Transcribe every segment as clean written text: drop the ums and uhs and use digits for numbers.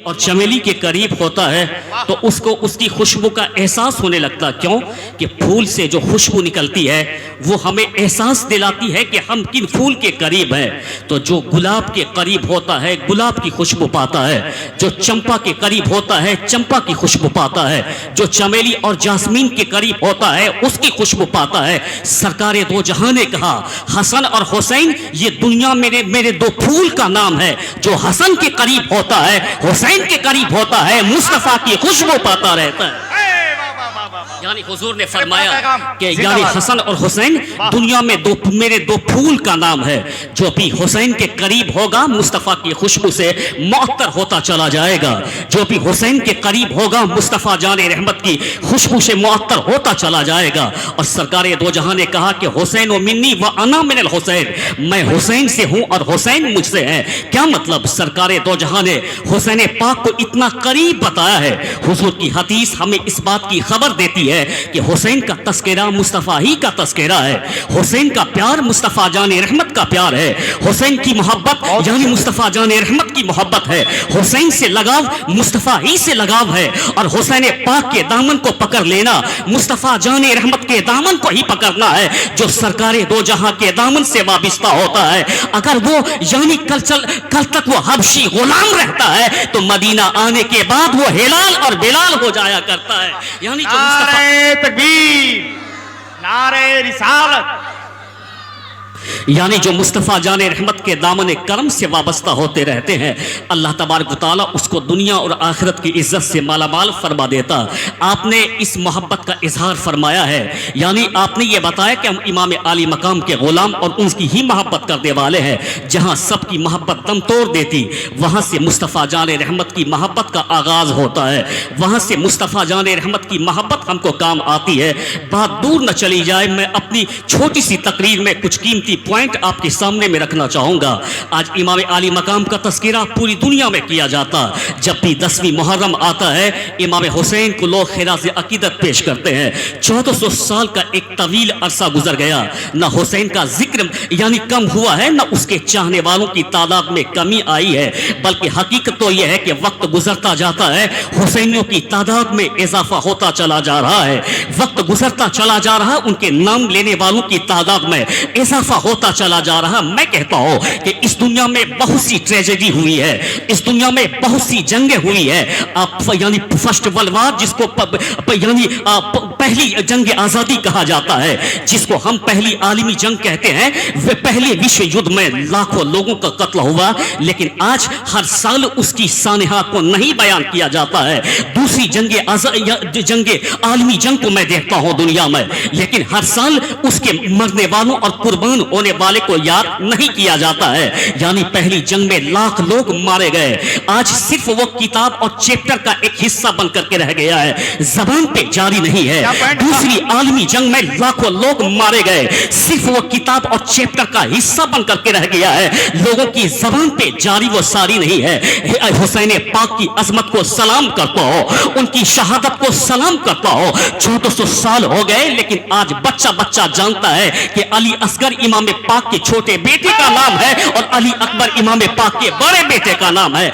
اور چمیلی کے قریب ہوتا ہے تو اس کو اس کی خوشبو کا احساس ہونے لگتا. کیوں کہ پھول سے جو خوشبو نکلتی ہے وہ ہمیں احساس دلاتی ہے کہ ہم کن پھول کے قریب ہیں. تو جو گلاب کے قریب ہوتا ہے گلاب کی خوشبو پاتا ہے, جو چمپا کے قریب ہوتا ہے چمپا کی خوشبو پاتا ہے, جو چمیلی اور جاسمین کے قریب ہوتا ہے اس کی خوشبو پاتا ہے. سرکار دو جہاں نے کہا حسن اور حسین یہ دنیا میرے دو پھول کا نام ہے. جو حسن کے قریب ہوتا ہے حسین کے قریب ہوتا ہے مصطفیٰ کی خوشبو پاتا رہتا ہے. یعنی حضور نے فرمایا کہ یعنی حسن اور حسین دنیا میں میرے دو پھول کا نام ہے. جو بھی حسین کے قریب ہوگا مصطفیٰ کی خوشبو سے معطر ہوتا چلا جائے گا. جو بھی حسین کے قریب ہوگا مصطفیٰ جان رحمت کی خوشبو سے معطر ہوتا چلا جائے گا. اور سرکار دو جہاں نے کہا کہ حسین و منی و انا من الحسین, میں حسین سے ہوں اور حسین مجھ سے ہے. کیا مطلب؟ سرکار دو جہاں نے حسین پاک کو اتنا قریب بتایا ہے. حضور کی حدیث ہمیں اس بات کی خبر دیتی ہے کہ حسین کا تذکرہ مصطفیٰ ہی کا تذکرہ ہے. حسین کا پیار مصطفیٰ جان رحمت کا پیار ہے. حسین کی محبت یعنی مصطفیٰ جان رحمت کی محبت ہے. حسین سے لگاؤ مصطفیٰ ہی سے لگاؤ ہے. اور حسین پاک کے دامن کو پکڑ لینا مصطفیٰ جان رحمت کے دامن کو ہی پکڑنا ہے جو سرکار دو جہاں کے دامن سے وابستہ ہوتا ہے. اگر وہ یعنی کل تک وہ حبشی غلام رہتا ہے تو مدینہ آنے کے بعد وہ ہلال اور بلال ہو جایا کرتا ہے. یعنی جو نعرہ تکبیر, نعرہ رسالت, یعنی جو مصطفیٰ جان رحمت کے دامن کرم سے وابستہ ہوتے رہتے ہیں اللہ تبارک و تعالیٰ اس کو دنیا اور آخرت کی عزت سے مالا مال فرما دیتا. آپ نے اس محبت کا اظہار فرمایا ہے. یعنی آپ نے یہ بتایا کہ ہم امام عالی مقام کے غلام اور ان کی ہی محبت کرنے والے ہیں. جہاں سب کی محبت دم توڑ دیتی وہاں سے مصطفیٰ جان رحمت کی محبت کا آغاز ہوتا ہے. وہاں سے مصطفیٰ جان رحمت کی محبت ہم کو کام آتی ہے. بات دور نہ چلی جائے, میں اپنی چھوٹی سی تقریر میں کچھ قیمتی پوائنٹ آپ کے سامنے میں رکھنا چاہوں گا. آج امام عالی مقام کا تذکرہ پوری دنیا میں کیا جاتا. جب بھی 10ویں محرم آتا ہے امام حسین کو لوگ خراج عقیدت پیش کرتے ہیں. 1400 سال کا ایک طویل عرصہ گزر گیا, نہ حسین کا ذکر یعنی کم ہوا ہے نہ اس کے چاہنے والوں کی تعداد میں کمی آئی ہے, بلکہ حقیقت تو یہ ہے کہ وقت گزرتا جاتا ہے حسینیوں کی تعداد میں اضافہ ہوتا چلا جا رہا ہے. وقت گزرتا چلا جا رہا, ان کے نام لینے والوں کی تعداد میں اضافہ ہوتا چلا جا رہا. میں کہتا ہوں کہ اس دنیا میں بہت سی ٹریجڈی ہوئی ہے, اس دنیا میں بہت سی جنگیں ہوئی ہے. یعنی فرسٹ ورلڈ وار جس کو یعنی پہلی جنگ آزادی کہا جاتا ہے, جس کو ہم پہلی عالمی جنگ کہتے ہیں, وہ پہلے وشو یدھ میں لاکھوں لوگوں کا قتل ہوا. لیکن آج ہر سال اس کی سانحہ کو نہیں بیان کیا جاتا ہے. دوسری جنگ عالمی جنگ کو میں دیکھتا ہوں دنیا میں, لیکن ہر سال اس کے مرنے والوں اور قربان ہونے والے کو یاد نہیں کیا جاتا ہے. یعنی پہلی جنگ میں لاکھ لوگ مارے گئے, آج صرف وہ کتاب اور چیپٹر کا ایک حصہ بن کر کے رہ گیا ہے, زبان پہ جاری نہیں ہے. دوسری عالمی جنگ میں لاکھوں لوگ مارے گئے, صرف وہ کتاب اور چیپٹر کا حصہ بن کر کے رہ گیا ہے, لوگوں کی زبان پہ جاری وہ ساری نہیں ہے. حسین پاک کی عظمت کو سلام کرتا ہو, ان کی شہادت کو سلام کرتا ہو. 1400 سال ہو گئے لیکن آج بچہ جانتا ہے کہ علی اصغر امام پاک کے چھوٹے بیٹے کا نام ہے اور علی اکبر امام پاک کے بڑے بیٹے کا نام ہے.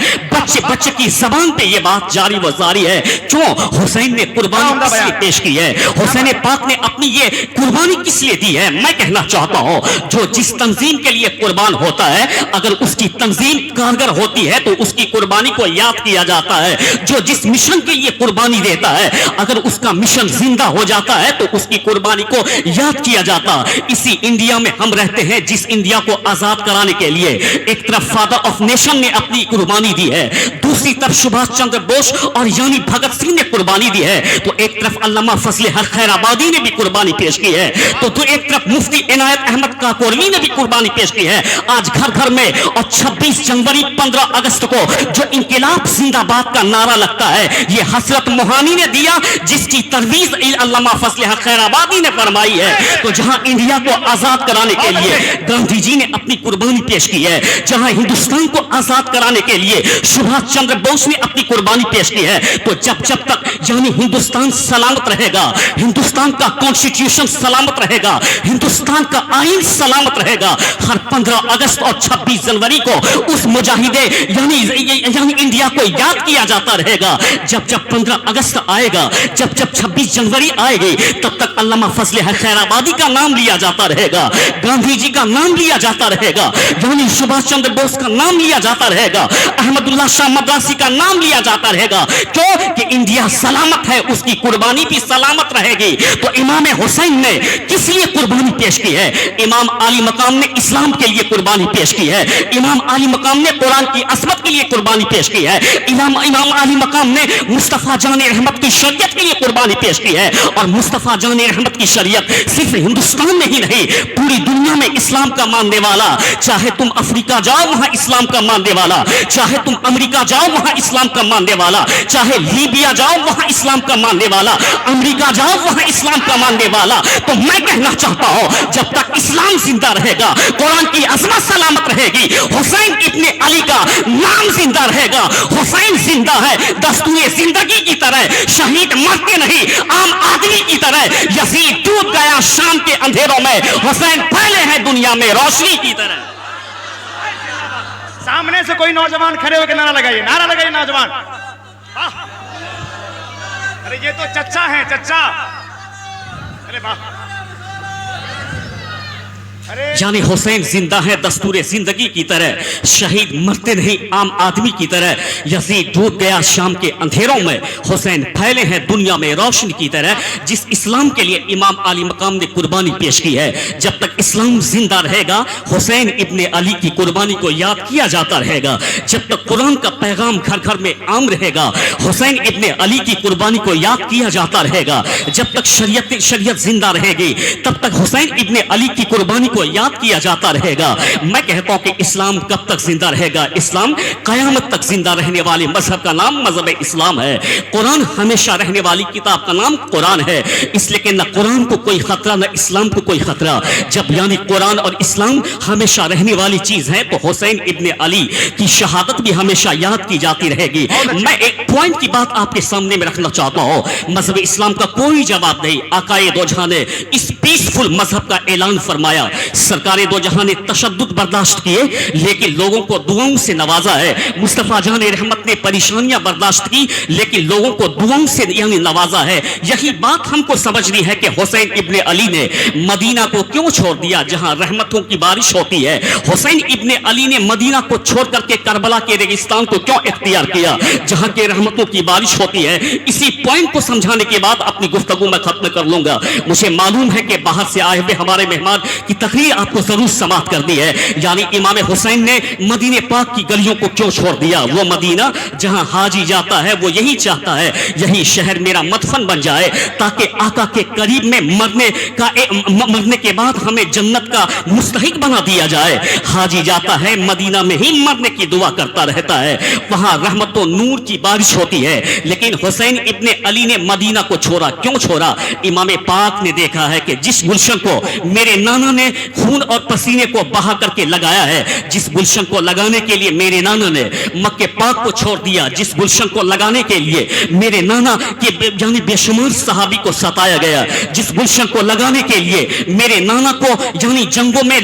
بچے کی زبان پہ یہ بات جاری و ساری ہے. کیوں؟ حسین نے قربانی کس لیے پیش کی ہے, حسین پاک نے اپنی یہ قربانی کس لیے دی ہے. میں کہنا چاہتا ہوں جو جس تنظیم کے لیے قربان ہوتا ہے اگر اس کی تنظیم کارگر ہوتی ہے تو اس کی قربانی کو یاد کیا جاتا ہے. جو جس مشن کے لیے قربانی دیتا ہے اگر اس کا مشن زندہ ہو جاتا ہے تو اس کی قربانی کو یاد کیا جاتا. اسی انڈیا میں ہم رہتے ہیں جس انڈیا کو آزاد کرانے کے لیے ایک طرف فادر آف نیشن نے اپنی قربانی دی ہے, دوسری طرف سبھاش چندر بوس اور یعنی بھگت سنگھ نے قربانی دی ہے, تو ایک طرف علامہ فضل حق خیر آبادی نے بھی قربانی پیش کی ہے, تو ایک طرف مفتی عنایت احمد کاکوروی نے بھی قربانی پیش کی ہے. آج گھر میں اور 26 جنوری 15 اگست کو جو انقلاب زندہ باد کا نعرہ لگتا ہے یہ حضرت موہانی نے دیا, جس کی ترویج علامہ فضل حق خیر آبادی نے فرمائی ہے. تو جہاں انڈیا کو آزاد کرانے کے لیے گاندھی جی نے اپنی قربانی پیش کی ہے, جہاں ہندوستان کو آزاد کرانے کے لیے سبھاش چندر चंद्र बोस ने अपनी कुर्बानी पेश की है। तो जब जब तक यानी हिंदुस्तान सलामत रहेगा, हिंदुस्तान का कॉन्स्टिट्यूशन सलामत रहेगा, हिंदुस्तान का आईन सलामत रहेगा, हर 15 अगस्त और 26 जनवरी को उस मुजाहिदे यानी इंडिया को याद किया जाता रहेगा। जब जब 15 अगस्त आएगा, जब जब 26 जनवरी आएगी, तब तक अल्लामा फजले हक खैराबादी का नाम लिया जाता रहेगा, गांधी जी का नाम लिया जाता रहेगा, यानी सुभाष चंद्र बोस का नाम लिया जाता रहेगा, अहमदुल्ला शाह मद्रासी का नाम लिया जाता रहेगा। क्यों? कि इंडिया सलामत है, उसकी कुर्बानी भी सलामत रहेगी। तो इमाम हुसैन ने किस लिए कुर्बानी पेश की है? इमाम आली मकाम ने इस्लाम के लिए कुर्बानी पेश की है। इमाम आली मकाम ने कुरान की असमत के लिए कुर्बानी पेश की है। इमाम आली मकाम ने मुस्तफा जान रहमत की शरीयत के लिए कुर्बानी पेश की है। और मुस्तफा जान रहमत की शरीयत सिर्फ हिंदुस्तान में ही नहीं, पूरी दुनिया में इस्लाम का मानने वाला, चाहे तुम अफ्रीका जाओ वहां इस्लाम का मानने वाला, चाहे तुम अमेरिका जाओ वहां इस्लाम का मानने वाला, चाहे लीबिया जाओ वहां इस्लाम का मानने वाला, अमेरिका जाओ वहां इस्लाम का मानने वाला। तो मैं कहना चाहता हूं, जब तक इस्लाम जिंदा रहेगा, कुरान की अजमत सलामत रहेगी, हुसैन इब्ने अली का नाम जिंदा रहेगा। हुसैन जिंदा है दस्तूर जिंदगी की तरह, शहीद मरते नहीं, आम आदमी की तरह। यजीद डूब गया शाम के अंधेरों में, हुसैन फैले हैं दुनिया में रोशनी की तरह। सामने से कोई नौजवान खड़े होकर नारा लगाइए, नारा लगाइए नौजवान। अरे ये तो चच्चा है, चच्चा। अरे वाह। यानी हुसैन जिंदा है दस्तूर जिंदगी की तरह, शहीद मरते नहीं, आम आदमी की तरह। यजीद डूब गया शाम के अंधेरों में, हुसैन फैले हैं दुनिया में रोशनी की तरह। जिस इस्लाम के लिए इमाम आली मकाम ने कुर्बानी पेश की है, जब तक इस्लाम जिंदा रहेगा, हुसैन इब्ने अली की कुर्बानी को याद किया जाता रहेगा। जब तक कुरान का पैगाम घर घर में आम रहेगा, हुसैन इब्ने अली की कुर्बानी को याद किया जाता रहेगा। जब तक शरीयत जिंदा रहेगी, तब तक हुसैन इब्ने अली की कुर्बानी को याद किया जाता रहेगा। मैं कहता हूं कि इस्लाम कब तक जिंदा रहेगा? इस्लाम कयामत तक जिंदा रहने वाले मजहब का नाम मजहब इस्लाम है। कुरान हमेशा रहने वाली किताब का नाम कुरान है, इसलिए कि न कुरान को कोई खतरा, न इस्लाम को कोई खतरा। जब यानी कुरान और इस्लाम हमेशा रहने वाली चीज है, तो हुसैन इब्ने अली की शहादत भी हमेशा याद की जाती रहेगी। मैं एक पॉइंट की बात आपके सामने में रखना चाहता हूं, मजहब इस्लाम का कोई जवाब नहीं। आकाए दो जहां ने इस पीसफुल मजहब का ऐलान फरमाया। सरकारे दो जहां ने तशद्दुद बर्दाश्त किए, लेकिन लोगों को दुआओं से नवाजा है। मुस्तफा जान रहमत ने परेशानियां बर्दाश्त की, लेकिन लोगों को दुआओं से यानी नवाजा है। यही बात हमको समझनी है कि हुसैन इब्ने अली ने मदीना को क्यों छोड़ दिया, जहां रहमतों की बारिश होती है। हुसैन इब्ने अली ने मदीना को छोड़ करके करबला के रेगिस्तान को क्यों इख्तियार किया, जहां के रहमतों की बारिश होती है। इसी पॉइंट को समझाने के बाद अपनी गुफ्तगू में खत्म कर लूंगा। मुझे मालूम है कि बाहर से आए हुए हमारे मेहमान की तकरीर आपको जरूर समाप्त कर दी है। यानी इमाम हुसैन ने मदीने पाक की गलियों को क्यों छोड़ दिया? वो मदीना जहां हाजी जाता है, वो यही चाहता है यही शहर मेरा मदफन बन जाए, ताकि आका के करीब में मरने के बाद हमें जन्नत का मुस्तहिक बना दिया जाए। हाजी जाता है मदीना में ही मरने की दुआ करता रहता है, वहां रहमत और नूर की बारिश होती है। लेकिन हुसैन इब्ने अली ने मदीना को छोड़ा, क्यों छोड़ा? इमाम पाक ने देखा है कि जिस गुलशन को मेरे नाना ने खून और पसीने को बहा करके लगाया है, जिस गुलशन को लगाने के लिए मेरे नाना ने मक्के पाक को छोड़ दिया, जिस गुलशन को लगाने के लिए मेरे नाना के यानी बेशुमार सहाबी को सताया गया, जिस गुलशन को लगाने के लिए मेरे नाना को यानी जंगों में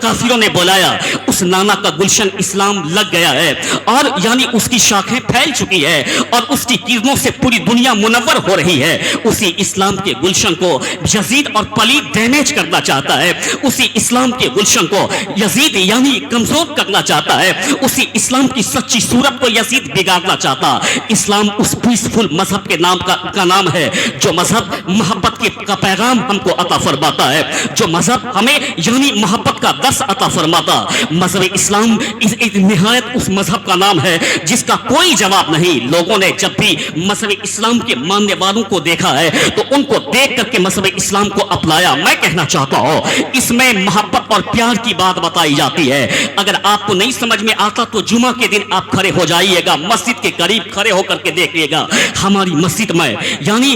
काफिरों ने बुलाया, उस नाना का गुलशन इस्लाम लग गया है और यानी उसकी शाखें फैल चुकी है और उसकी किरणों से पूरी दुनिया मुनव्वर हो रही है। उसी इस्लाम के गुलशन को यजीद और पलीद डैमेज करना चाहता है, उसी इस्लाम के गुलशन को यजीद यानी कमजोर करना चाहता है, उसी इस्लाम की सच्ची सूरत को यजीद बिगाड़ना चाहता। इस्लाम उस पीसफुल मजहब के नाम का नाम है, जो मजहब मोहब्बत का पैगाम हमको अता फरमाता है, जो मजहब हमें यानी मोहब्बत का दर्स अता फरमाता। मजहब इस्लाम निहायत उस मजहब का नाम है जिसका कोई जवाब नहीं। लोगों ने जब भी मजहब इस्लाम के मानने वालों को देखा है, तो उनको देख करके मजहब इस्लाम को बतलाया। मैं कहना चाहता हूं इसमें मोहब्बत और प्यार की बात बताई जाती है। अगर आपको नहीं समझ में आता तो जुमा के दिन आप खड़े हो जाइएगा, मस्जिद के करीब खड़े होकर के देखिएगा। हमारी मस्जिद में यानी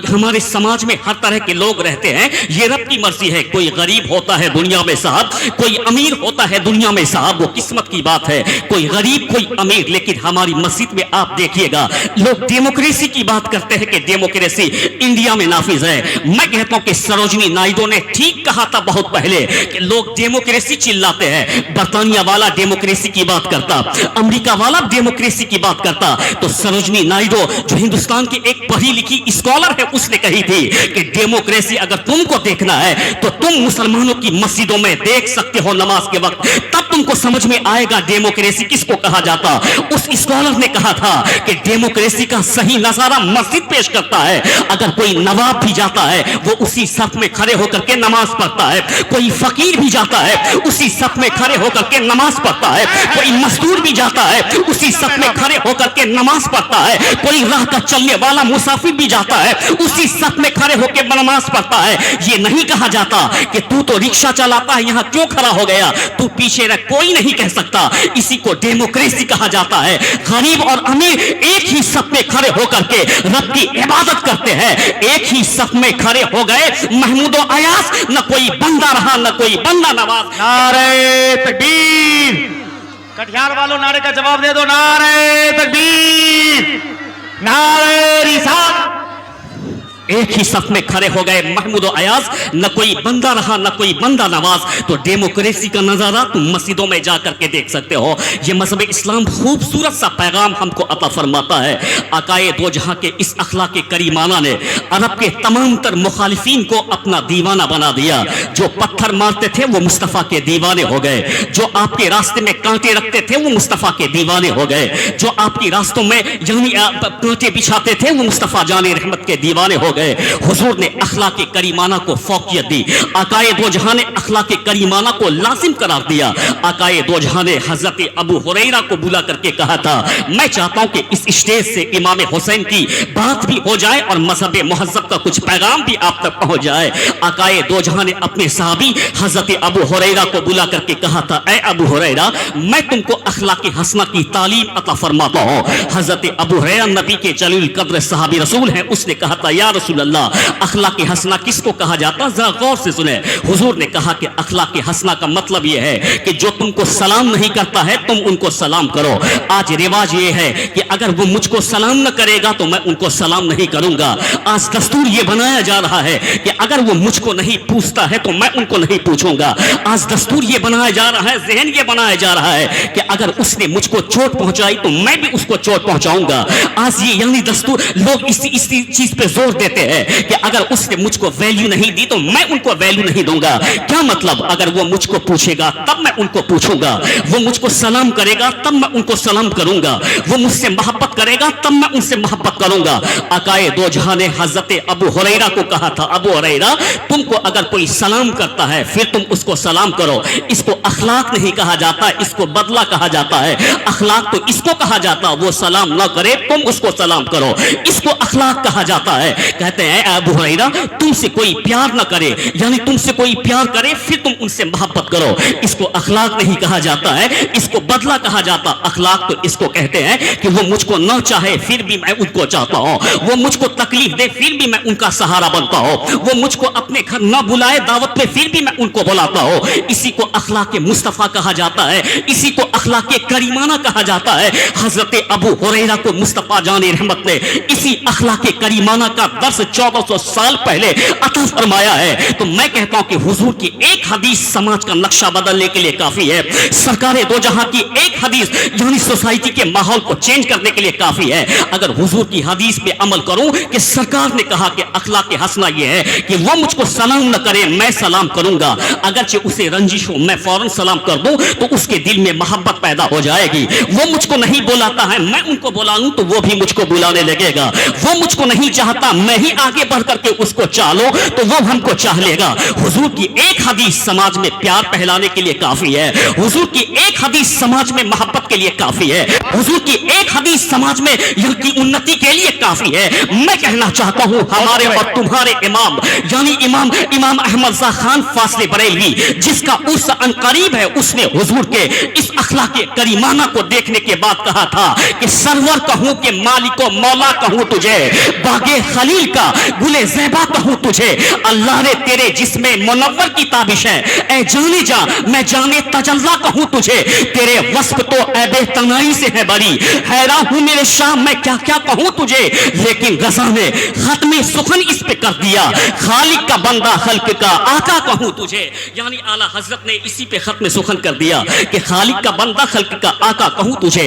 हमारे समाज में हर तरह के लोग रहते हैं, ये रब की मर्जी है। कोई गरीब होता है दुनिया में साहब, कोई अमीर होता है दुनिया में साहब, वो किस्मत की बात है, कोई गरीब कोई अमीर। लेकिन हमारी मस्जिद में आप देखिएगा लोग डेमोक्रेसी की बात करते हैं कि डेमोक्रेसी इंडिया में नाफिज है। मैं कहता हूं कि सरोजिनी नायडू ने ठीक कहा था बहुत पहले कि लोग डेमोक्रेसी चिल्लाते हैं। बर्तानिया वाला डेमोक्रेसी की बात करता, अमेरिका वाला डेमोक्रेसी की बात करता, तो सरोजिनी नायडू जो हिंदुस्तान की एक पढ़ी लिखी स्कॉलर है उसने कही थी कि डेमोक्रेसी अगर तुमको देखना है तो तुम मुसलमानों की मस्जिदों में देख सकते हो नमाज के वक्त, तब तुमको समझ में आएगा डेमोक्रेसी किसको कहा जाता। उस स्कॉलर ने कहा था कि डेमोक्रेसी का सही नजारा मस्जिद पेश करता है। अगर कोई नवाब भी जाता है वो उसी सफ में खड़े होकर के नमाज पढ़ता है, कोई फकीर भी जाता है उसी सफ में खड़े होकर के नमाज पढ़ता है, कोई मजदूर भी जाता है उसी सफ में खड़े होकर के नमाज पढ़ता है, कोई राह का चलने वाला मुसाफिर भी जाता है उसी सफ में खड़े होकर नमाज पढ़ता है। ये नहीं कहा जाता कि तू तो रिक्शा चलाता है यहां क्यों खड़ा हो गया, तू पीछे रह, कोई नहीं कह सकता। इसी को डेमोक्रेसी कहा जाता है। गरीब और अमीर एक ही सफ में खड़े होकर के रब की इबादत करते हैं। एक ही सफ में खड़े हो गए महमूद और अयास, न कोई बंदा रहा न कोई बंदा नवाज। नारे तकबीर, कटिहार वालों नारे का जवाब दे दो। नारे तकबीर, नारे रिसालत। एक ही सफ में खड़े हो गए महमूद और अयाज, न कोई बंदा रहा न कोई बंदा नवाज। तो डेमोक्रेसी का नजारा तुम मस्जिदों में जाकर के देख सकते हो। ये मजहब इस्लाम खूबसूरत सा पैगाम हमको अता फरमाता है। आकाए दो जहां के इस अखलाक करीमाना ने अरब के तमाम तर मुखालिफिन को अपना दीवाना बना दिया। जो पत्थर मारते थे वो मुस्तफ़ा के दीवाने हो गए, जो आपके रास्ते में कांटे रखते थे वो मुस्तफ़ा के दीवाने हो गए, जो आपके रास्तों में यानी कांटे बिछाते थे वो मुस्तफ़ा जाने रहमत के दीवाने हो गए। हुजूर ने अखलाक करीमाना को फौकियत दी। आकाए दो जहां ने अखलाक करीमाना को लाजिम करार दिया। आकाए दो जहां ने हजरत अबू हुरैरा को बुला करके कहा था, मैं चाहता हूं कि इस स्टेज से इमाम हुसैन की बात भी हो जाए और मजहब मुहज्जब का कुछ पैगाम भी आप तक पहुंच जाए। आकाए दो जहां ने अपने साहबी हजरत अबू हुरैरा को बुला करके कहा था, ऐ अबू हुरैरा मैं तुमको अखलाक हसना की तालीम अता फरमाता हूं। हजरत अबू हुरैरा नबी के जलील कद्र सहाबी रसूल हैं, उसने कहा था, या रसूल अल्लाह अखलाक हसना किसको कहा जाता, जरा गौर से सुने। हुजूर ने कहा कि अखलाक हसना का मतलब यह है कि जो तुमको सलाम नहीं करता है तुम उनको सलाम करो। आज रिवाज ये है कि अगर वो मुझको सलाम न करेगा तो मैं उनको सलाम नहीं करूंगा। आज दस्तूर ये बनाया जा रहा है कि अगर वो मुझको नहीं पूछता है तो मैं उनको नहीं पूछूंगा। आज दस्तूर ये बनाया जा रहा है, जहन ये बनाया जा रहा है कि अगर उसने मुझको चोट पहुंचाई तो मैं भी उसको चोट पहुंचाऊंगा। आज ये यानी दस्तूर लोग इस चीज पे जोर देते हैं कि अगर उसने मुझको वैल्यू नहीं दी तो मैं उनको वैल्यू नहीं दूंगा। क्या मतलब, अगर वो मुझको पूछेगा तब मैं उनको पूछूंगा, वो मुझको सलाम करेगा तब मैं उनको सलाम करूंगा, वो मुझसे मोहब्बत करेगा तब मैं उनसे मोहब्बत करूंगा। आकाए दो जहां ने हजरत अबू हुरैरा को कहा था, अबू हुरैरा तुमको अगर कोई सलाम करता है फिर तुम उसको सलाम करो। इसको अखलाक नहीं कहा जाता, इसको बदला कहा जाता है। अखलाक तो इसको कहा जाता वो सलाम ना करे तुम उसको सलाम करो, इसको अखलाक कहा जाता है। कहते हैं अबू हुरैरा तुमसे कोई प्यार ना करे यानी तुमसे कोई प्यार करे फिर तुम उनसे मोहब्बत करो, इसको अखलाक नहीं कहा जाता है, इसको बदला कहा जाता। अखलाक तो इसको कहते हैं कि वो मुझको ना चाहे फिर भी मैं उनको चाहता हूं, वो मुझको तकलीफ दे फिर भी मैं उनका सहारा बनता हूं, वो मुझको अपने घर ना बुलाए दावत पे फिर भी मैं उनको बुलाता हूं। इसी को अखलाक मुस्तफा कहा जाता है, इसी को अखलाक करीमाना कहा जाता है। हजरत अबू हुरैरा को मुस्तफा जान रहमत ने इसी अखलाक करीमाना का दर्स 1400 साल पहले अता फरमाया है। तो मैं कहता हूं कि हुजूर की एक हदीस समाज का नक्शा बदलने के लिए काफी है। सरकारे दो जहां की एक हदीस यानी सोसाइटी के माहौल को चेंज करने के लिए काफी है। अगर हुजूर की हदीस पे अमल करूं कि सरकार ने कहा कि अखलाक हसना यह है कि वो मुझको सलाम न करे मैं सलाम करूंगा, अगरचे उसे रंजिश हो मैं फौरन सलाम कर दूं तो उसके दिल में मोहब्बत पैदा हो जाएगी। वो मुझको नहीं बुलाता है मैं उनको बुला लूं तो वो भी मुझको बुलाने लगेगा, वो मुझको नहीं चाहता मैं नहीं आगे बढ़ करके उसको चालो तो वो हमको चाह लेगा। हुजूर की एक हदीस समाज में प्यार फैलाने के लिए काफी है। हुजूर की एक हदीस समाज में मोहब्बत के लिए काफी है। हुजूर की एक हदीस समाज में की उन्नति के लिए काफी है। मैं कहना चाहता हूं हमारे और तुम्हारे इमाम यानी इमाम अहमद ज़ा खान फासले बरेलवी जिसका उर्स अनकरीब है, उसने हुजूर के इस अखलाक करीमाना को देखने के बाद कहा था कि सरवर कहूं कि मालिको मौला कहूं तुझे, बागे खलील का गुले ज़ैबा कहूं तुझे, अल्लाह ने तेरे जिस्मे मुनव्वर की ताबिश है, ऐ जाने जा मैं जाने तजल्ला कहूं तुझे, तेरे वस्फ तो ऐबे तनाई से है बड़ी, हैरान हूं मेरे शाह मैं क्या क्या कहूं तुझे, लेकिन रज़ा ने खत्मे सुखन इस पे कर दिया, खालिक का बंदा खल्क का आका कहूं तुझे। यानी आला हजरत ने इसी पे खत्मे सुखन कर दिया कि खालिक का बंदा खल्क का आका कहूं तुझे।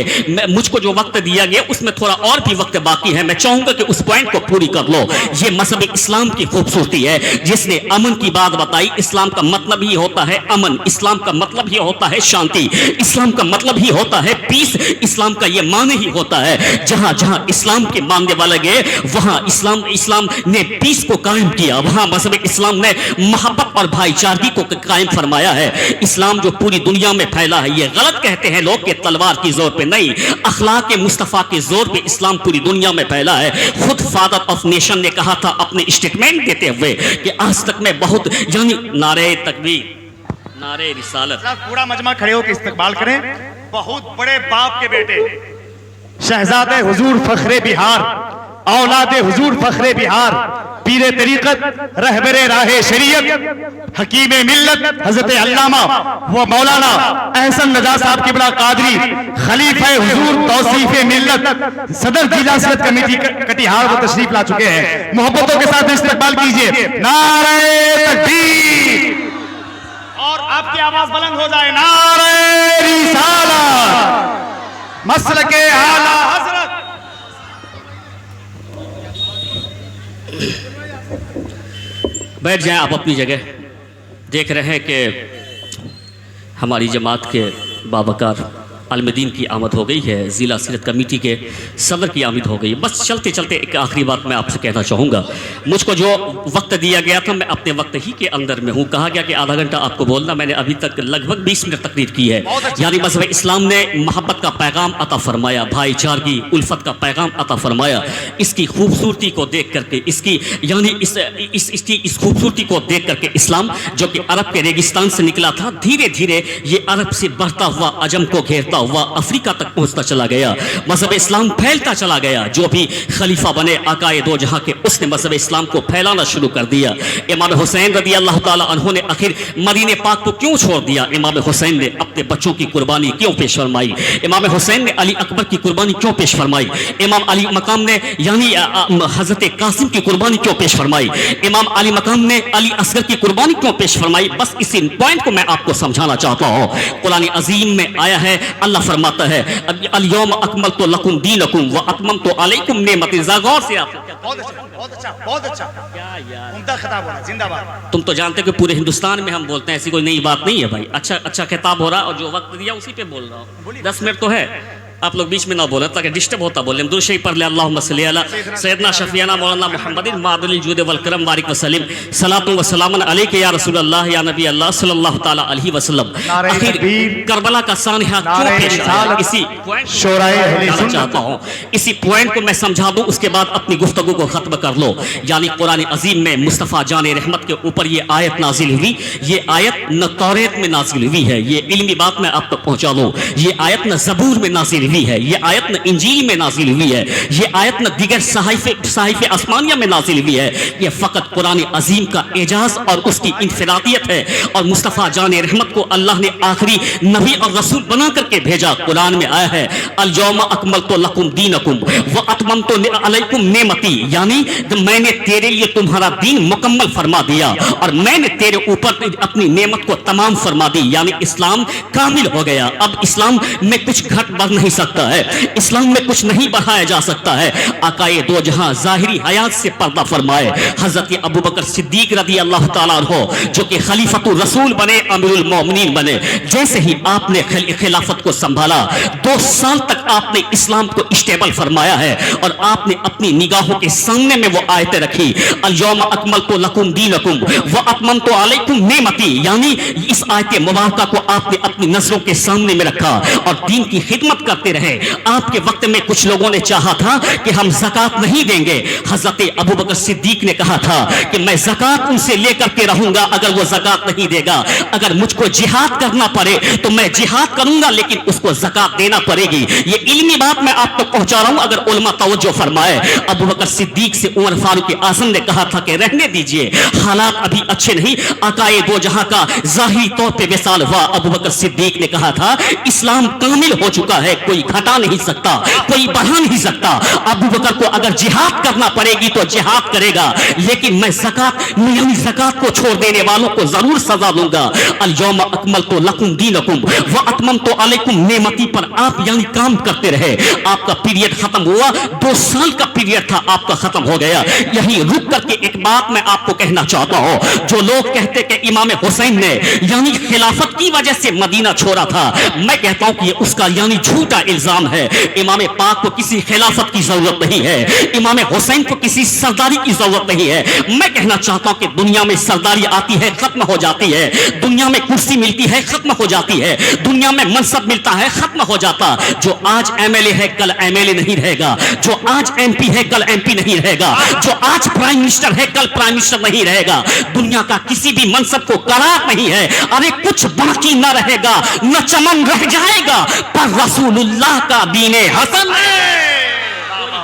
मुझको जो वक्त दिया गया उसमें थोड़ा और भी वक्त बाकी है, मैं चाहूंगा कि उस पॉइंट को पूरी कर लो। ये मजहब इस्लाम की खूबसूरती है जिसने अमन की बात बताई। इस्लाम का मतलब ही होता है अमन, इस्लाम का मतलब ही होता है शांति, इस्लाम का मतलब ही होता है पीस, इस्लाम का ये माने ही होता है जहां जहां इस्लाम के मानने वाले गए वहां इस्लाम ने पीस को कायम किया, वहां मजहब इस्लाम ने मोहब्बत और भाईचारगी को कायम फरमाया है। इस्लाम जो पूरी दुनिया में फैला है, ये गलत कहते हैं लोग कि तलवार की जोर पे नहीं, अखलाक मुस्तफ़ा के जोर पे इस्लाम पूरी दुनिया में फैला है। खुद फादर ऑफ नेशन ने कहा था अपने स्टेटमेंट देते हुए कि आज तक मैं बहुत यानी नारे तकबीर नारे रिसालत। पूरा मजमा खड़े होकर इस्तकबाल करें। बहुत बड़े बाप के बेटे शहजादे हुजूर फखरे बिहार, औलादे हुजूर फखरे बिहार, पीरे तरीकत रहबरे राहे शरीयत, हकीमे मिल्लत हजरत अल्लामा व मौलाना एहसन रजा साहब की बड़ा कादरी, खलीफा हुजूर तौसीफे मिल्लत, सदर जिला सिरत कमेटी कटिहार वो तशरीफ ला चुके हैं। मोहब्बतों के साथ इस्तकबाल कीजिए। नारे तकबीर और आपकी आवाज बुलंद हो जाए। नारे रिसालत मसलके आला हजरत। बैठ जाएं आप अपनी जगह। देख रहे हैं कि हमारी जमात के बावकार अलमदीन की आमद हो गई है, ज़िला सीरत कमेटी के सदर की आमद हो गई है। बस चलते चलते एक आखिरी बात मैं आपसे कहना चाहूँगा। मुझको जो वक्त दिया गया था मैं अपने वक्त ही के अंदर में हूँ। कहा गया कि आधा घंटा आपको बोलना, मैंने अभी तक लगभग 20 मिनट तकरीर की है। यानी मज़हब इस्लाम ने मोहब्बत का पैगाम अता फरमाया, भाईचारगी उल्फत का पैगाम अता फरमाया। इसकी खूबसूरती को देख करके इसकी यानी इस खूबसूरती को देख करके इस्लाम जो कि अरब के रेगिस्तान से निकला था, धीरे धीरे ये अरब से बढ़ता हुआ अजम को घेरता हुआ अफ्रीका तक पहुंचता चला गया। मजहब इस्लाम फैलता चला गया। जो भी खलीफा बने आकाए दो जहां के, उसने मजहब इस्लाम को फैलाना शुरू कर दिया। इमाम हुसैन रदी अल्लाह ताला अन्हु ने आखिर मदीने पाक को क्यों छोड़ दिया? इमाम हुसैन ने अपने बच्चों की कुर्बानी क्यों पेश फरमाई? इमाम हुसैन ने अली अकबर की कुर्बानी क्यों पेश फरमाई? इमाम अली मकाम ने यानी हजरत कासिम की कुर्बानी क्यों पेश फरमाई? इमाम अली मकाम ने अली असगर की कुर्बानी क्यों पेश फरमाई? बस इसी पॉइंट को मैं आपको समझाना चाहता हूँ। कुरान अजीम में आया है, अल्लाह फरमाता है अल-यौम अकमलतु लकुम दीनकुम व अतममतु अलैकुम नेमती। गौर से आप बहुत अच्छा क्या यार उम्दा खिताब हो रहा है। जिंदाबाद। तुम तो जानते हो कि पूरे हिंदुस्तान में हम बोलते हैं, ऐसी कोई नई बात नहीं है भाई। अच्छा खिताब हो रहा है और जो वक्त दिया उसी पे बोल रहा हूँ। 10 मिनट तो है, आप लोग बीच में ना बोले ताकि डिस्टर्ब होता बोले। दुरूद शरीफ पढ़ ले। अल्लाहुम्मा सल्ली अला सय्यदना शफीना मौलाना मुहम्मदिन मादुल जूद वल करम बारिक वसल्लम सलातु व सलामुन अलैका या रसूल अल्लाह या नबी अल्लाह सल्लल्लाहु तआला अलैहि वसल्लम। आखिर करबला का सानहा क्यों पेश आया? इसी पॉइंट शोराए चाहता हूं, इसी पॉइंट को मैं समझा दूं, उसके बाद अपनी गुफ्तगू को खत्म कर लो। यानी कुरान अजीम में मुस्तफ़ा जान रहमत के ऊपर ये आयत नाजिल हुई। ये आयत न तौरेत में नाजिल हुई है, ये इल्मी बात मैं आप तक पहुंचा दूं। ये आयत न ज़बूर में नाजिल हुई है, ये आयत न इंजील में नाजिल हुई है, ये आयत न दीगर सहाइफे आसमानिया में नाजिल हुई है। ये फ़कत कुरान अजीम का एजाज और उसकी इनफरादियत है। और मुस्तफ़ा जान रहमत को अल्लाह ने आखिरी नबी और रसूल बना करके भेजा। कुरान में आया है अल-यौम अकमलतु लकुम दीनकुम व अतममतु अलैकुम नेमती, यानी मैंने तेरे लिए तुम्हारा दीन मुकम्मल फरमा दिया और मैंने तेरे ऊपर अपनी नेमत को तमाम फरमा दी। यानी इस्लाम कामिल हो गया। अब इस्लाम में कुछ घट बढ़ नहीं सकता है, इस्लाम में कुछ नहीं बढ़ाया जा सकता है। आकाए दो जहां ज़ाहिरी हयात से पर्दा फरमाए हजरत अबू बकर सिद्दीक रज़ी अल्लाह ताला अन्हो, जो कि खलीफतुर रसूल बने, अमीरुल मोमिनीन बने, जैसे ही आपने खिलाफत को संभाला 2 साल तक आपने इस्लाम को स्टेबल फरमाया है और आपने अपनी निगाहों के सामने में वो आयतें रखी, अल-यौम अकमलतु लकुम दीनकुम व अतममतु अलैकुम नेमती, यानी इस आयत मुबारका को आपने अपनी नजरों के सामने में रखा और दीन की खिदमत करते रहे। आपके वक्त में कुछ लोगों ने चाहा था कि हम ज़कात नहीं देंगे, हजरत अबू बकर सिद्दीक ने कहा था कि मैं ज़कात उनसे लेकर के रहूंगा अगर वो ज़कात नहीं देगा, अगर मुझको जिहाद करना पड़े तो मैं जिहाद करूंगा लेकिन उसको ज़कात देना पड़ेगी। ये इल्मी बात मैं आप तक पहुंचा रहा हूं, अगर उलमा तवज्जो फरमाए। अबू बकर सिद्दीक से उमर फारूक आज़म ने कहा था कि रहने दीजिए, हालात अभी अच्छे नहीं, आकाए दो जहां का ज़ाहिरी तौर पे विसाल हुआ। अबू बकर सिद्दीक ने कहा था इस्लाम कामिल हो चुका है, कोई घटा नहीं सकता, कोई बढ़ा नहीं सकता। अबू बकर को अगर जिहाद करना पड़ेगी तो जिहाद करेगा, लेकिन मैं ज़कात को छोड़ देने वालों को जरूर सजा दूंगा। अल-यौम अकमलतु लकुम दीनकुम व अतममतु अलैकुम नेमती पर आप यानी काम करते रहे। आपका पीरियड खत्म हुआ, 2 साल का पीरियड था, आपका खत्म हो गया। यही रुक करके एक बात मैं आपको कहना चाहता हूं, जो लोग कहते कि इमाम हुसैन ने यानी खिलाफत की वजह से मदीना छोड़ा था, मैं कहता हूं कि ये उसका यानी झूठा इल्जाम है। इमाम पाक को किसी खिलाफत की जरूरत नहीं है, इमाम हुसैन को किसी सरदारी की जरूरत नहीं है। मैं कहना चाहता हूं कि दुनिया में सरदारी आती है, खत्म हो जाती है, दुनिया में कुर्सी मिलती है, खत्म हो जाती है, दुनिया में मनसब मिलता है, खत्म हो जाता। जो आज एमएलए है कल एमएलए नहीं रहेगा, जो आज एमपी है कल एमपी नहीं रहेगा, जो आज प्राइम मिनिस्टर है कल प्राइम मिनिस्टर नहीं रहेगा। दुनिया का किसी भी मनसब को करार नहीं है। अरे कुछ बाकी न रहेगा, न चमन रह जाएगा, पर रसूलुल्लाह का दीने हसन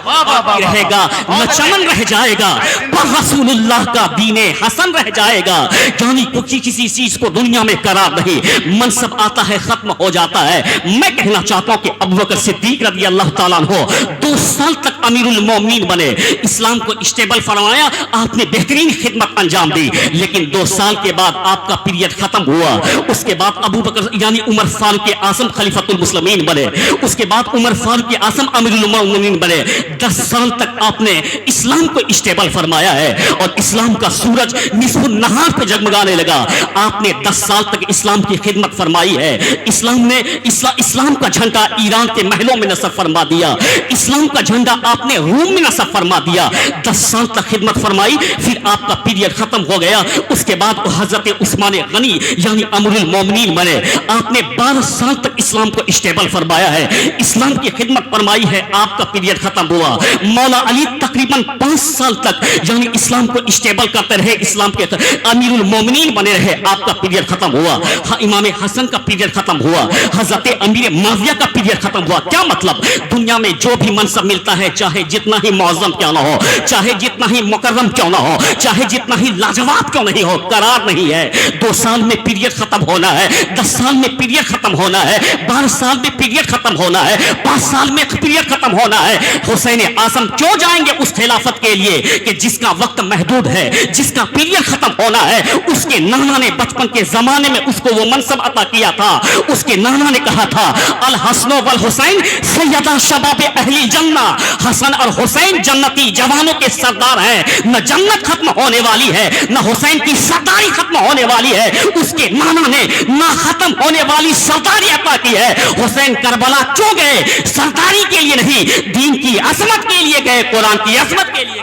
रहेगा, न चमन रह जाएगा, पर रसूलुल्लाह का दीने हसन रह जाएगा। यानी किसी चीज को दुनिया में करार नहीं, मनसब आता है खत्म हो जाता है। मैं कहना चाहता हूं कि अबू बकर सिद्दीक रज़ी अल्लाह ताला अन्हो 2 साल तक अमीरुल मोमिनीन बने, इस्लाम को स्टेबल फरमाया, आपने बेहतरीन खिदमत अंजाम दी। लेकिन 2 साल के बाद आपका पीरियड खत्म हुआ। उसके बाद अबू बकर यानी उमर फारूक आज़म खलीफतुल मुस्लिमीन बने, उसके बाद उमर फारूक आज़म अमीरुल मोमिनीन बने। 10 साल तक आपने इस्लाम को स्टेबल फरमाया है और इस्लाम का सूरज निस्फ़ नहार पे जगमगाने लगा। आपने 10 साल तक इस्लाम की खिदमत फरमाई है। इस्लाम का झंडा ईरान के महलों में नस्ब फरमा दिया, इस्लाम का झंडा आपने रूम में नस्ब फरमा दिया। 10 साल तक खिदमत फरमाई, फिर आपका पीरियड खत्म हो गया। उसके बाद हजरत उस्मान गनी यानी अमीरुल मोमिनीन बने। आपने 12 साल तक इस्लाम को स्टेबल फरमाया है, इस्लाम की खिदमत फरमाई है, आपका पीरियड खत्म हुआ। मौला अली तकरीबन 5 साल तक यानी इस्लाम को स्टेबल करते रहे, इस्लाम के अमीरुल मोमिनीन बने रहे, आपका पीरियड खत्म हुआ। इमाम हसन का पीरियड खत्म हुआ, हजरत अमीर मुआविया का पीरियड खत्म हुआ। क्या मतलब, दुनिया में जो भी मनसब मिलता है, चाहे जितना ही मौज़म क्यों ना हो, चाहे जितना ही मुकर्रम क्यों ना हो, चाहे जितना ही लाजवाब क्यों नहीं हो, करार नहीं है। 2 साल में पीरियड खत्म होना है, 10 साल में पीरियड खत्म होना है, 12 साल में पीरियड खत्म होना है, 5 साल में पीरियड खत्म होना है। हुसैन आज़म क्यों जाएंगे उस खिलाफत के लिए कि जिसका वक्त महदूद है, जिसका पीरियड खत्म होना है। उसके नाना ने बचपन के जमाने में उसको वो मनसब अता किया था। उसके नाना ने कहा था अल हसन वल हुसैन सैयदा शबाब अहली जन्ना, हसन और हुसैन जन्नती जवानों के सरदार हैं। न जन्नत खत्म होने वाली है, न हुसैन की सरदारी खत्म होने वाली है। उसके नाना ने ना खत्म होने वाली सरदारी अता की है। हुसैन करबला क्यों गए, सरदारी के लिए नहीं, दीन की असमत के लिए गए, कुरान की असमत के लिए।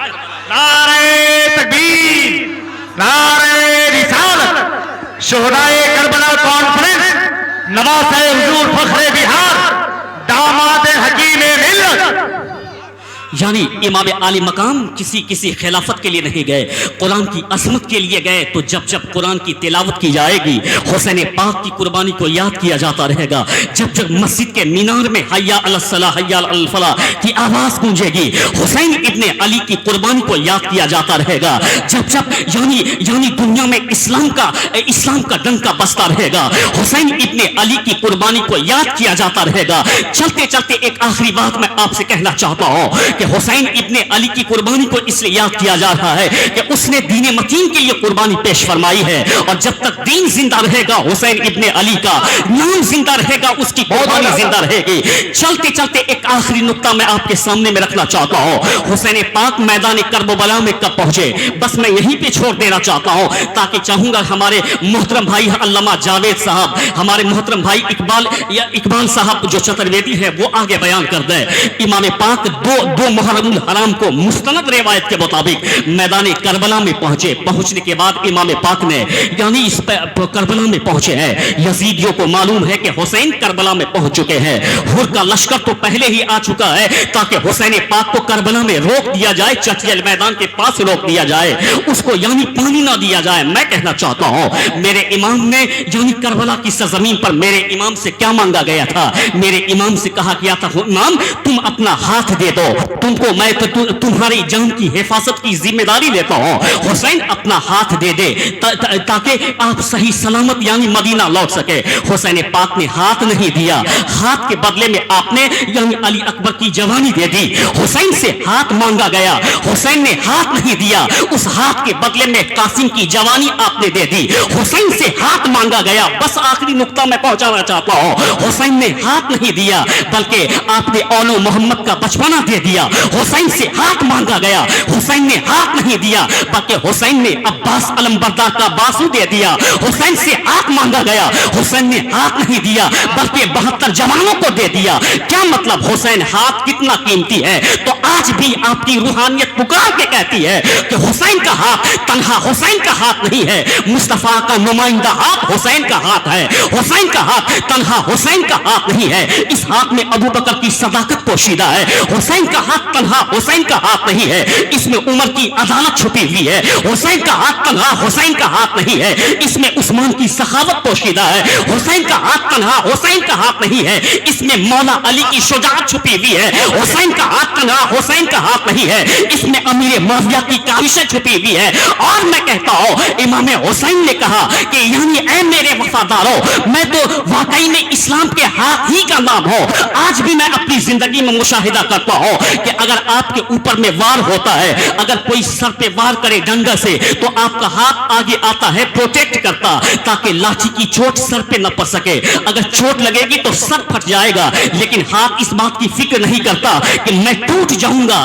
नारे तकबीर, नारे रिसालत, शोहदाए करबला कॉन्फ्रेंस, नवासे हुजूर फखरे बिहार, दामाद हकीम मिल्लत। यानी इमाम आली मकाम किसी खिलाफत के लिए नहीं गए, कुरान की असमत के लिए गए। तो जब जब कुरान की तिलावत की जाएगी, हुसैन पाक की कुर्बानी को याद किया जाता रहेगा। जब जब मस्जिद के मीनार में हय्या अलस सलाह हय्या अल फलाह की आवाज़ गूंजेगी, हुसैन इब्ने अली की कुर्बानी को याद किया जाता रहेगा। जब जब यानी दुनिया में इस्लाम का डंका बजता रहेगा, हुसैन इब्ने अली की कुर्बानी को याद किया जाता रहेगा। चलते चलते एक आखिरी बात मैं आपसे कहना चाहता हूँ کہ حسین ابن علی کی قربانی کو اس لیے یاد کیا جا رہا ہے کہ اس نے دین متین کے لیے قربانی پیش فرمائی ہے، اور جب تک دین زندہ رہے گا حسین ابن علی کا نام زندہ رہے گا، اس کی قربانی زندہ رہے گی۔ چلتے چلتے ایک آخری نقطہ میں آپ کے سامنے میں رکھنا چاہتا ہوں، حسین پاک میدان کربلا میں کب پہنچے، بس میں یہیں پہ چھوڑ دینا چاہتا ہوں، تاکہ چاہوں گا ہمارے محترم بھائی علامہ جاوید صاحب، ہمارے محترم بھائی اقبال صاحب جو چترویدی ہے وہ آگے بیان کر دیں۔ امام پاک دو محرم الحرام کو مستند روایت کے مطابق میدان کربلا میں پہنچنے کے بعد امام پاک نے یعنی اس کربلا میں پہنچے ہیں، یزیدیوں کو معلوم ہے کہ حسین کربلا میں پہنچ چکے ہیں، ہر کا لشکر تو پہلے ہی آ چکا ہے تاکہ حسین پاک کو کربلا میں روک دیا جائے، چچیل میدان کے پاس روک دیا جائے، اس کو یعنی پانی نہ دیا جائے۔ میں کہنا چاہتا ہوں میرے امام نے یعنی کربلا کی سرزمین پر میرے امام سے کیا مانگا گیا تھا، میرے امام سے کہا گیا تھا امام تم اپنا ہاتھ دے دو، تم کو میں تمہاری جان کی حفاظت کی ذمہ داری لیتا ہوں، حسین اپنا ہاتھ دے دے تاکہ آپ صحیح سلامت یعنی مدینہ لوٹ سکے۔ حسین پاک نے ہاتھ نہیں دیا، ہاتھ کے بدلے میں آپ نے یعنی علی اکبر کی جوانی دے دی۔ حسین سے ہاتھ مانگا گیا، حسین نے ہاتھ نہیں دیا، اس ہاتھ کے بدلے میں قاسم کی جوانی آپ نے دے دی۔ حسین سے ہاتھ مانگا گیا، بس آخری نقطہ میں پہنچانا چاہتا ہوں، حسین نے ہاتھ نہیں دیا بلکہ آپ نے اولو محمد کا بچپنا دے دیا۔ حسین سے ہاتھ مانگا گیا، حسین نے ہاتھ نہیں دیا بلکہ حسین نے عباس علمبردار کا باسو دے دیا۔ حسین سے ہاتھ مانگا گیا، حسین نے ہاتھ نہیں دیا بلکہ 72 جوانوں کو دے دیا۔ کیا مطلب حسین ہاتھ کتنا قیمتی ہے؟ تو آج بھی آپ کی روحانیت پکار کے کہتی ہے کہ حسین کا ہاتھ تنہا حسین کا ہاتھ نہیں ہے، مصطفیٰ کا نمائندہ ہاتھ حسین کا ہاتھ ہے، حسین کا ہاتھ تنہا حسین کا ہاتھ نہیں ہے، اس ہاتھ میں ابو بکر کی صداقت پوشیدہ ہے۔ حسین کا ہاتھ تنہا حسین کا ہاتھ نہیں ہے، اس میں عمر کی عدالت چھپی ہوئی ہے۔ حسین کا ہاتھ تنہا حسین کا ہاتھ نہیں ہے، اس میں عثمان کی سخاوت پوشیدہ ہے۔ حسین کا ہاتھ تنہا حسین کا ہاتھ نہیں ہے، اس میں مولا علی کی شجاعت چھپی ہوئی ہے۔ حسین کا ہاتھ تنہا حسین کا ہاتھ نہیں ہے، اس میں امیر معاویہ کی کاوشیں چھپی ہوئی ہے۔ اور میں کہتا ہوں امام حسین نے کہا کہ یعنی اے میرے وفاداروں، میں تو واقعی میں اسلام کے ہاتھ ہی کا نام ہوں۔ آج بھی میں اپنی زندگی میں مشاہدہ کرتا ہوں کہ اگر آپ کے اوپر میں وار ہوتا ہے، اگر کوئی سر پہ وار کرے ڈنڈا سے تو آپ کا ہاتھ آگے آتا ہے پروٹیکٹ کرتا تاکہ لاٹھی کی چوٹ سر پہ نہ پڑ سکے۔ اگر چوٹ لگے گی تو سر پھٹ جائے گا، لیکن ہاتھ اس بات کی فکر نہیں کرتا کہ میں ٹوٹ جاؤں گا،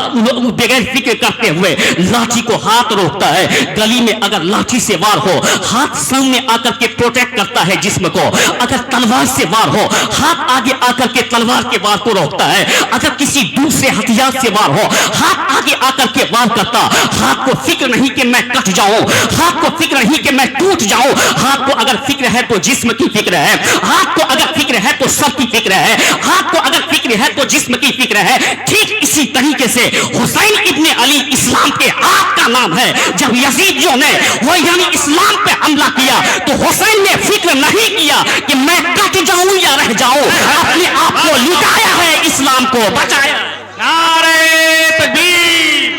بغیر فکر کرتے ہوئے لاٹھی کو ہاتھ روکتا ہے۔ گلی میں اگر لاٹھی سے وار ہو، ہاتھ سامنے آ کر کے پروٹیکٹ کرتا ہے جسم کو۔ اگر تلوار سے وار ہو، ہاتھ آگے آ کر کے تلوار کے وار کو روکتا ہے۔ اگر کسی دوسرے ہتھیار سے وار ہو، ہاتھ آگے آ کر کے وار کرتا۔ ہاتھ کو فکر نہیں کہ میں کٹ جاؤں، ہاتھ کو فکر نہیں کہ میں ٹوٹ جاؤں۔ ہاتھ کو اگر فکر ہے تو جسم کی فکر ہے، ہاتھ کو اگر فکر ہے تو سب کی فکر ہے، ہاتھ کو اگر فکر ہے تو جسم کی فکر ہے۔ ٹھیک اسی طریقے سے حسین ابن علی اسلام کے ہاتھ کا نام ہے۔ جب یزیدیوں نے وہ یعنی اسلام پہ حملہ کیا تو حسین نے فکر نہیں کیا کہ میں کٹ جاؤں یا رہ جاؤں، اپنے آپ کو لٹایا ہے، اسلام کو بچایا۔ نعرے تکبیر!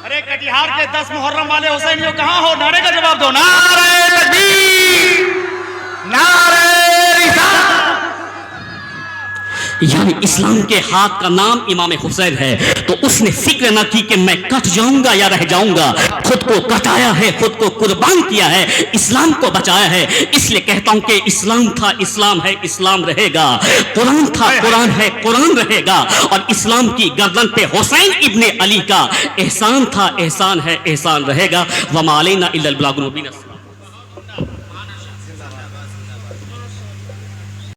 ارے کٹیہار کے 10 محرم والے حسینیوں کہاں ہو؟ نعرے کا جواب دو۔ نعرے تکبیر! نعرے رسالت! یعنی اسلام کے ہاتھ کا نام امام حسین ہے، تو اس نے فکر نہ کی کہ میں کٹ جاؤں گا یا رہ جاؤں گا، خود کو کٹایا ہے، خود کو قربان کیا ہے، اسلام کو بچایا ہے۔ اس لیے کہتا ہوں کہ اسلام تھا، اسلام ہے، اسلام رہے گا۔ قرآن تھا، قرآن ہے، قرآن رہے گا۔ اور اسلام کی گردن پہ حسین ابن علی کا احسان تھا، احسان ہے، احسان رہے گا۔ وما علینا الا البلاغ المبین۔